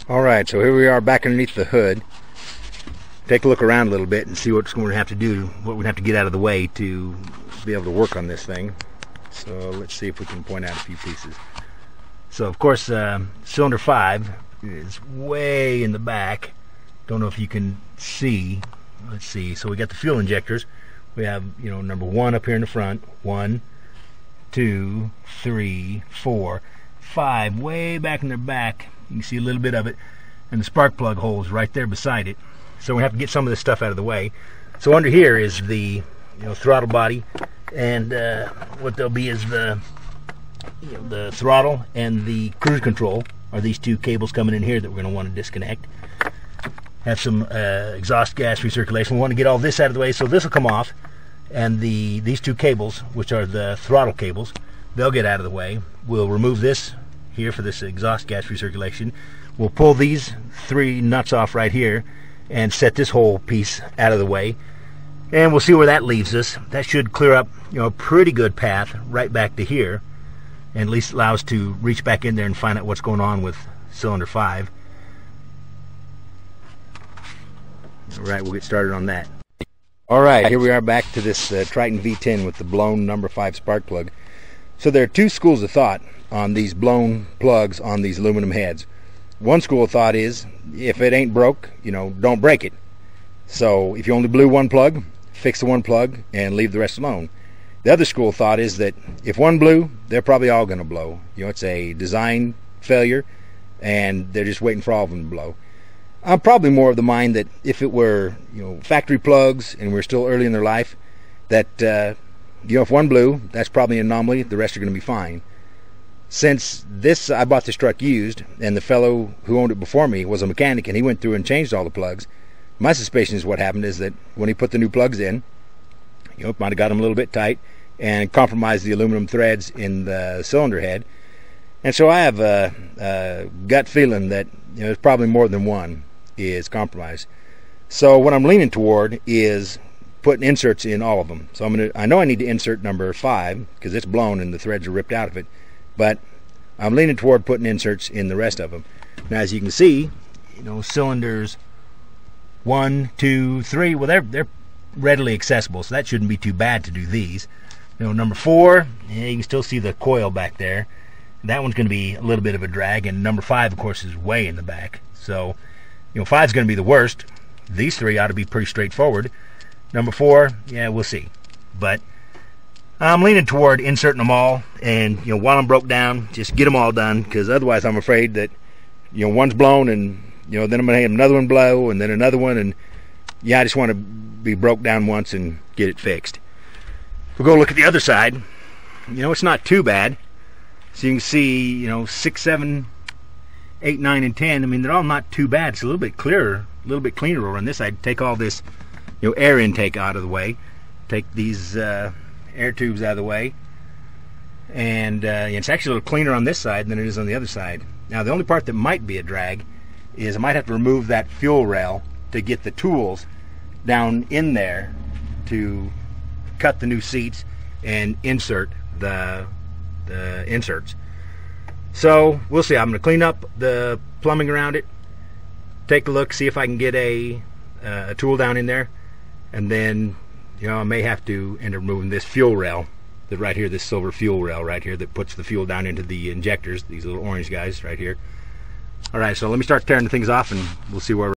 Alright, so here we are back underneath the hood. Take a look around a little bit and see what's going to have to do, what we have to get out of the way to be able to work on this thing. So let's see if we can point out a few pieces. So of course cylinder 5 is way in the back. Don't know if you can see. Let's see. So we got the fuel injectors. We have, number 1 up here in the front. 1, 2, 3, 4, 5 way back in the back. You can see a little bit of it, and the spark plug holes right there beside it. So we have to get some of this stuff out of the way. So under here is the throttle body, and what there'll be is the throttle and the cruise control are these two cables coming in here that we're going to want to disconnect. Have some exhaust gas recirculation. We want to get all this out of the way, so this will come off, and these two cables, which are the throttle cables, they'll get out of the way. We'll remove this here for this exhaust gas recirculation. We'll pull these 3 nuts off right here and set this whole piece out of the way, and we'll see where that leaves us. That should clear up a pretty good path right back to here, and at least allow us to reach back in there and find out what's going on with cylinder 5. Alright, we'll get started on that. Alright, here we are back to this Triton V10 with the blown number 5 spark plug. So there are 2 schools of thought on these blown plugs on these aluminum heads. One school of thought is, if it ain't broke, don't break it. So if you only blew one plug, fix the one plug and leave the rest alone. The other school of thought is that if one blew, they're probably all going to blow. It's a design failure, and they're just waiting for all of them to blow. I'm probably more of the mind that if it were, factory plugs and we're still early in their life, that if one blew, that's probably an anomaly. The rest are going to be fine. Since I bought this truck used, and the fellow who owned it before me was a mechanic, and he went through and changed all the plugs, my suspicion is what happened is that when he put the new plugs in, it might have got them a little bit tight and compromised the aluminum threads in the cylinder head. And so I have a gut feeling that there's probably more than one is compromised. So what I'm leaning toward is putting inserts in all of them. So I know I need to insert number 5 because it's blown and the threads are ripped out of it, but I'm leaning toward putting inserts in the rest of them. Now, as you can see, cylinders 1, 2, 3, well, they're readily accessible, so that shouldn't be too bad to do these. Number 4, you can still see the coil back there. That one's going to be a little bit of a drag, and number 5, of course, is way in the back. So 5 is going to be the worst. These 3 ought to be pretty straightforward. Number 4, yeah, we'll see. But I'm leaning toward inserting them all, and while I'm broke down, just get them all done, because otherwise I'm afraid that one's blown, and then I'm going to have another one blow, and then another one, and I just want to be broke down once and get it fixed. We'll go look at the other side. It's not too bad. So you can see, 6, 7, 8, 9, and 10. I mean, they're all not too bad. It's a little bit clearer, a little bit cleaner over on this side. Take all this, air intake out of the way. Take these air tubes out of the way. And it's actually a little cleaner on this side than it is on the other side. Now, the only part that might be a drag is I might have to remove that fuel rail to get the tools down in there to cut the new seats and insert the inserts. So we'll see. I'm going to clean up the plumbing around it, take a look, see if I can get a tool down in there, and then I may have to end up removing this fuel rail that right here, this silver fuel rail right here that puts the fuel down into the injectors, these little orange guys right here. Alright, so let me start tearing the things off and we'll see where we're